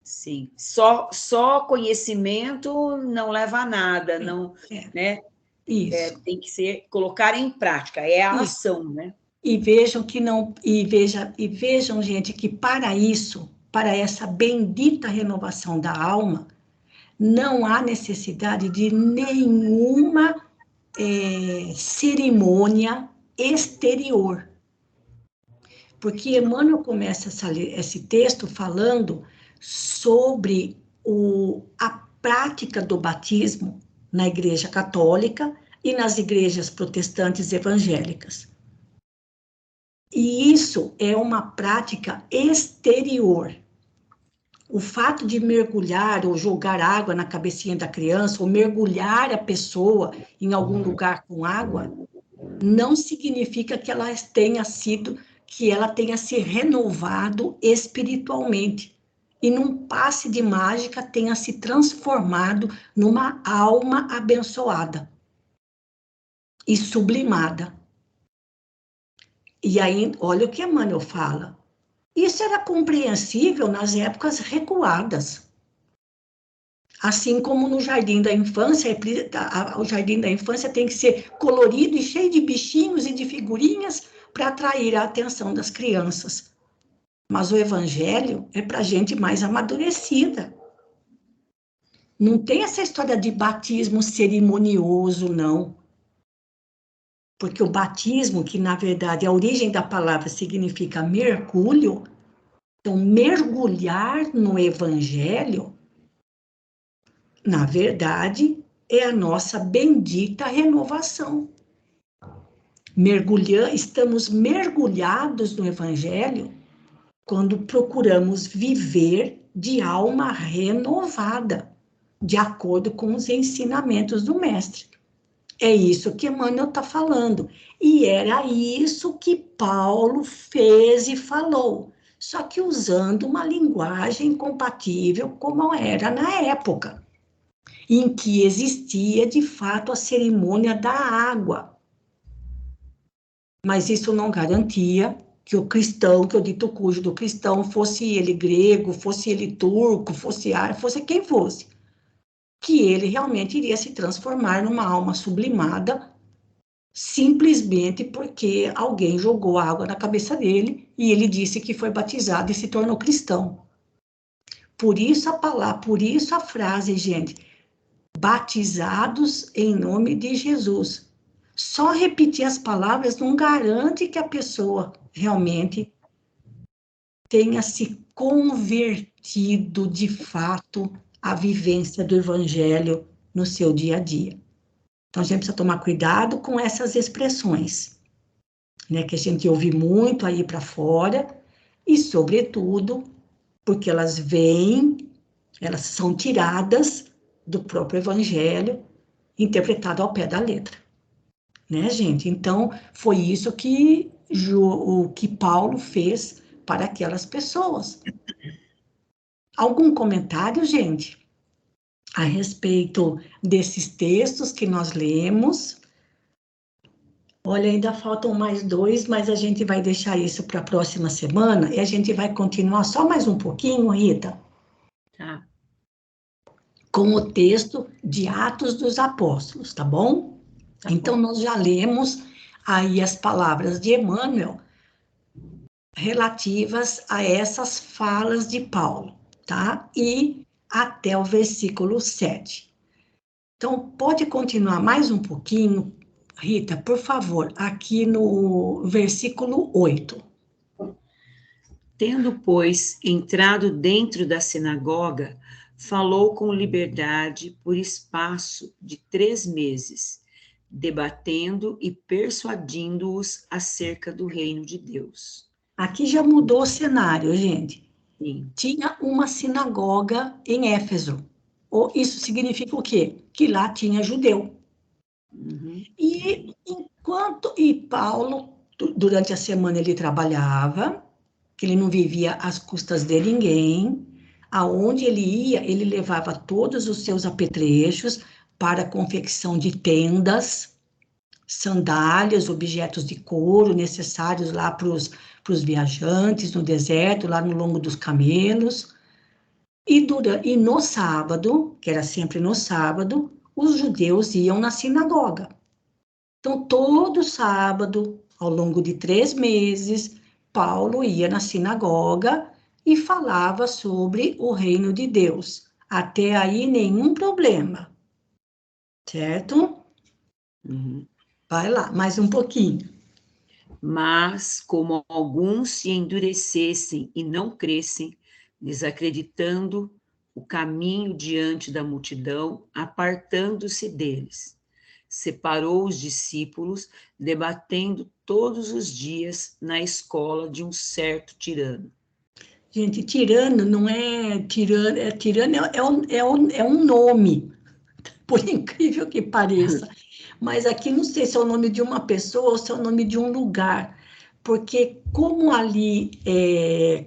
Sim, só conhecimento não leva a nada, não, né? Isso. Tem que colocar em prática, é a ação, né? E vejam que não, vejam, gente, que para isso, para essa bendita renovação da alma, não há necessidade de nenhuma cerimônia exterior. Porque Emmanuel começa esse texto falando sobre a prática do batismo na Igreja Católica e nas igrejas protestantes evangélicas. E isso é uma prática exterior. O fato de mergulhar ou jogar água na cabecinha da criança, ou mergulhar a pessoa em algum lugar com água, não significa que ela tenha se renovado espiritualmente. E num passe de mágica tenha se transformado numa alma abençoada e sublimada. E aí, olha o que Emmanuel fala. Isso era compreensível nas épocas recuadas. Assim como no jardim da infância, o jardim da infância tem que ser colorido e cheio de bichinhos e de figurinhas para atrair a atenção das crianças. Mas o evangelho é para gente mais amadurecida. Não tem essa história de batismo cerimonioso, não. Porque o batismo, que na verdade a origem da palavra significa mergulho, então mergulhar no evangelho, na verdade, é a nossa bendita renovação. Estamos mergulhados no evangelho quando procuramos viver de alma renovada, de acordo com os ensinamentos do mestre. É isso que Emmanuel está falando. E era isso que Paulo fez e falou, só que usando uma linguagem compatível como era na época, em que existia, de fato, a cerimônia da água. Mas isso não garantia que o cristão, que o dito cujo do cristão, fosse ele grego, fosse ele turco, fosse árabe, fosse quem fosse, que ele realmente iria se transformar numa alma sublimada, simplesmente porque alguém jogou água na cabeça dele e ele disse que foi batizado e se tornou cristão. Por isso a palavra, por isso a frase, gente, batizados em nome de Jesus. Só repetir as palavras não garante que a pessoa realmente tenha se convertido de fato à vivência do Evangelho no seu dia a dia. Então, a gente precisa tomar cuidado com essas expressões, né, que a gente ouve muito aí para fora, e, sobretudo, porque elas são tiradas do próprio Evangelho, interpretado ao pé da letra, né, gente? Então, foi isso que Paulo fez para aquelas pessoas. Algum comentário, gente, a respeito desses textos que nós lemos? Olha, ainda faltam mais 2, mas a gente vai deixar isso para a próxima semana e a gente vai continuar só mais um pouquinho, Rita, Tá. com o texto de Atos dos Apóstolos, tá bom? Tá então, bom. nós já lemos aí as palavras de Emmanuel relativas a essas falas de Paulo, tá? E até o versículo 7. Então, pode continuar mais um pouquinho, Rita, por favor, aqui no versículo 8. Tendo, pois, entrado dentro da sinagoga, falou com liberdade por espaço de 3 meses, debatendo e persuadindo-os acerca do reino de Deus. Aqui já mudou o cenário, gente. Sim. Tinha uma sinagoga em Éfeso. Isso significa o quê? Que lá tinha judeu. Uhum. E Paulo, durante a semana ele trabalhava, que ele não vivia às custas de ninguém. Aonde ele ia, ele levava todos os seus apetrechos para a confecção de tendas, sandálias, objetos de couro necessários lá para os viajantes no deserto, lá no longo dos camelos. E no sábado, que era sempre no sábado, os judeus iam na sinagoga. Então, todo sábado, ao longo de 3 meses, Paulo ia na sinagoga e falava sobre o reino de Deus. Até aí, nenhum problema. Certo? Uhum. Vai lá, mais um pouquinho. Mas, como alguns se endurecessem e não crescem, desacreditando o caminho diante da multidão, apartando-se deles, separou os discípulos, debatendo todos os dias na escola de um certo tirano. Gente, tirano não é tirano, é um nome, por incrível que pareça. Mas aqui não sei se é o nome de uma pessoa ou se é o nome de um lugar. Porque como ali,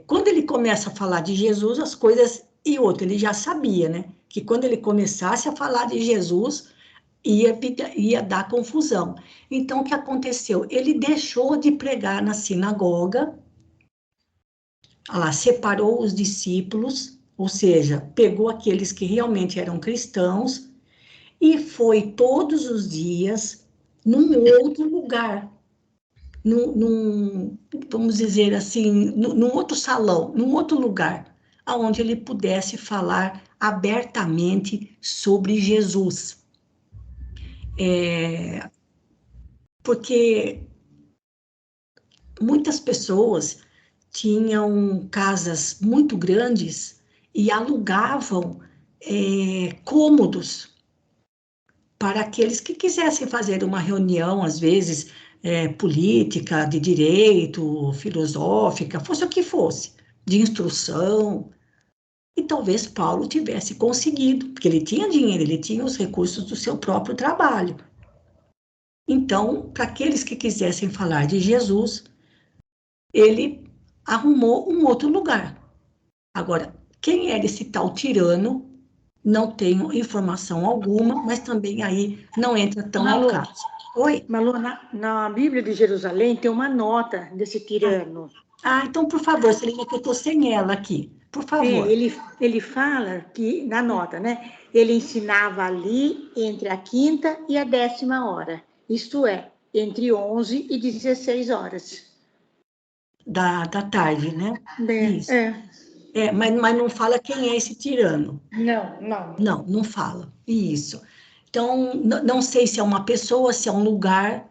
quando ele começa a falar de Jesus, as coisas... E outro, ele já sabia, né? Que quando ele começasse a falar de Jesus, ia dar confusão. Então, o que aconteceu? Ele deixou de pregar na sinagoga, lá, separou os discípulos, ou seja, pegou aqueles que realmente eram cristãos e foi todos os dias num outro lugar, vamos dizer assim, num outro salão, num outro lugar, onde ele pudesse falar abertamente sobre Jesus. Porque muitas pessoas tinham casas muito grandes e alugavam cômodos para aqueles que quisessem fazer uma reunião, às vezes, política, de direito, filosófica, fosse o que fosse, de instrução. e talvez Paulo tivesse conseguido, porque ele tinha dinheiro, ele tinha os recursos do seu próprio trabalho. Então, para aqueles que quisessem falar de Jesus, ele arrumou um outro lugar. Agora, quem era esse tal tirano? Não tenho informação alguma, mas também aí não entra tão ao Malu, caso. Oi? Malu, na Bíblia de Jerusalém tem uma nota desse tirano. Então, por favor, Celina, que eu estou sem ela aqui. Por favor. Ele fala que, na nota, né? Ele ensinava ali entre a 5ª e a 10ª hora. Isto é, entre 11 e 16 horas. Da tarde, né? Isso. É. Mas não fala quem é esse tirano. Não. Não fala. Isso. Então, não sei se é uma pessoa, se é um lugar,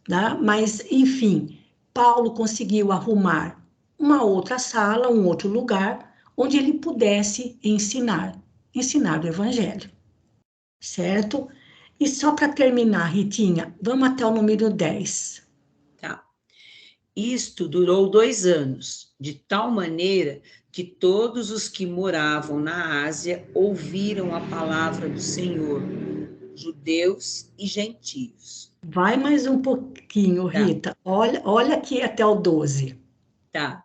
né? Mas, enfim, Paulo conseguiu arrumar uma outra sala, um outro lugar, onde ele pudesse ensinar o evangelho, certo? E só para terminar, Ritinha, vamos até o número 10. Tá. Isto durou 2 anos, de tal maneira que todos os que moravam na Ásia ouviram a palavra do Senhor, judeus e gentios. Vai mais um pouquinho, Rita. Olha aqui até o 12. Tá.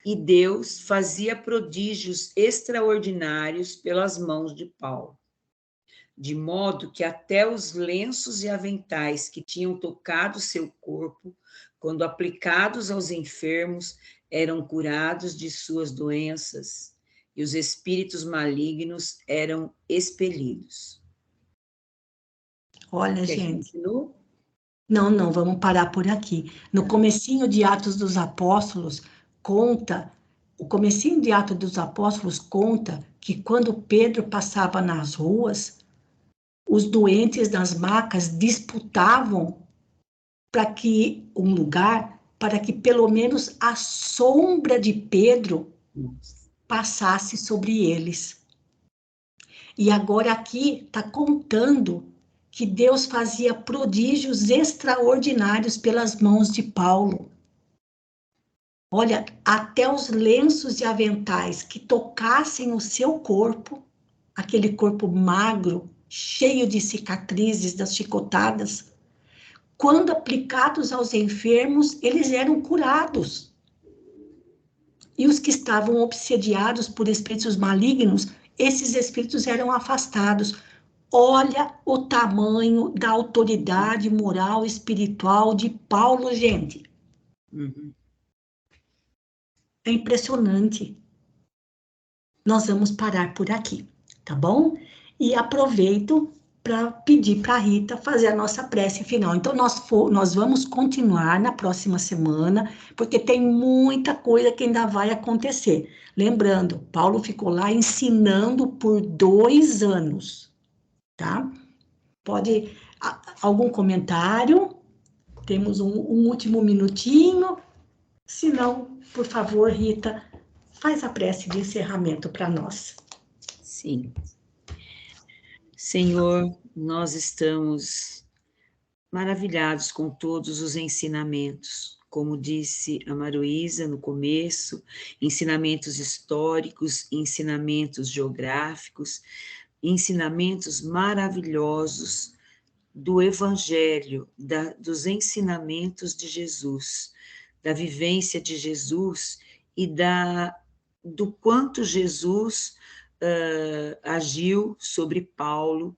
E Deus fazia prodígios extraordinários pelas mãos de Paulo, de modo que até os lenços e aventais que tinham tocado seu corpo, quando aplicados aos enfermos, eram curados de suas doenças, e os espíritos malignos eram expelidos. Olha, Quer que gente. continue? Não, vamos parar por aqui. No comecinho de Atos dos Apóstolos, o comecinho de Atos dos Apóstolos conta que quando Pedro passava nas ruas, os doentes das macas disputavam para que um lugar, para que pelo menos a sombra de Pedro passasse sobre eles. E agora aqui está contando que Deus fazia prodígios extraordinários pelas mãos de Paulo. Olha, até os lenços e aventais que tocassem o seu corpo, aquele corpo magro, cheio de cicatrizes das chicotadas, quando aplicados aos enfermos, eles eram curados. E os que estavam obsediados por espíritos malignos, esses espíritos eram afastados. Olha o tamanho da autoridade moral e espiritual de Paulo, gente. É impressionante. Nós vamos parar por aqui, tá bom? E aproveito para pedir para a Rita fazer a nossa prece final. Então, nós vamos continuar na próxima semana, porque tem muita coisa que ainda vai acontecer. Lembrando, Paulo ficou lá ensinando por 2 anos, tá? Pode, algum comentário? Temos um último minutinho. Se não, por favor, Rita, faz a prece de encerramento para nós. Sim. Senhor, nós estamos maravilhados com todos os ensinamentos. Como disse a Maruísa no começo, ensinamentos históricos, ensinamentos geográficos, ensinamentos maravilhosos do Evangelho, dos ensinamentos de Jesus, da vivência de Jesus e do quanto Jesus agiu sobre Paulo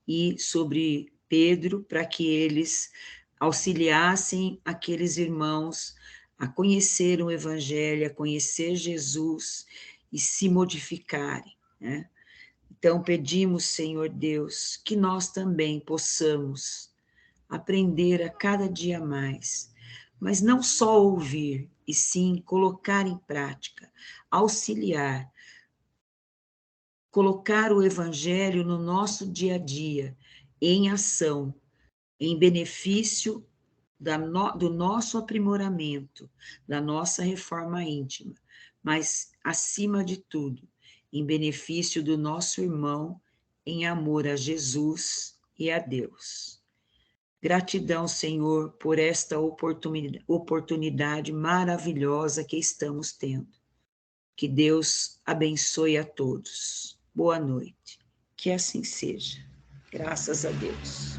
e sobre Pedro para que eles auxiliassem aqueles irmãos a conhecer o Evangelho, a conhecer Jesus e se modificarem, né? Então, pedimos, Senhor Deus, que nós também possamos aprender a cada dia mais, mas não só ouvir, e sim colocar em prática, auxiliar, colocar o Evangelho no nosso dia a dia, em ação, em benefício do nosso aprimoramento, da nossa reforma íntima, mas, acima de tudo, em benefício do nosso irmão, em amor a Jesus e a Deus. Gratidão, Senhor, por esta oportunidade maravilhosa que estamos tendo. Que Deus abençoe a todos. Boa noite. Que assim seja. Graças a Deus.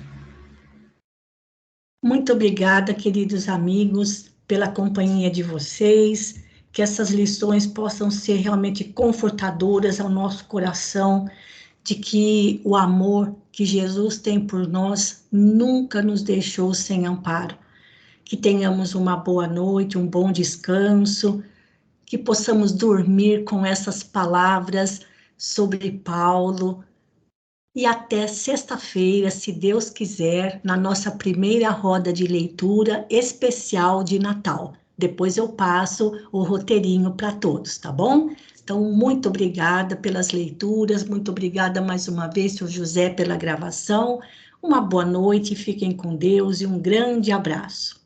Muito obrigada, queridos amigos, pela companhia de vocês. Que essas lições possam ser realmente confortadoras ao nosso coração, de que o amor que Jesus tem por nós nunca nos deixou sem amparo. Que tenhamos uma boa noite, um bom descanso, que possamos dormir com essas palavras sobre Paulo. E até sexta-feira, se Deus quiser, na nossa primeira roda de leitura especial de Natal. Depois eu passo o roteirinho para todos, tá bom? Então, muito obrigada pelas leituras, muito obrigada mais uma vez, senhor José, pela gravação. Uma boa noite, fiquem com Deus e um grande abraço.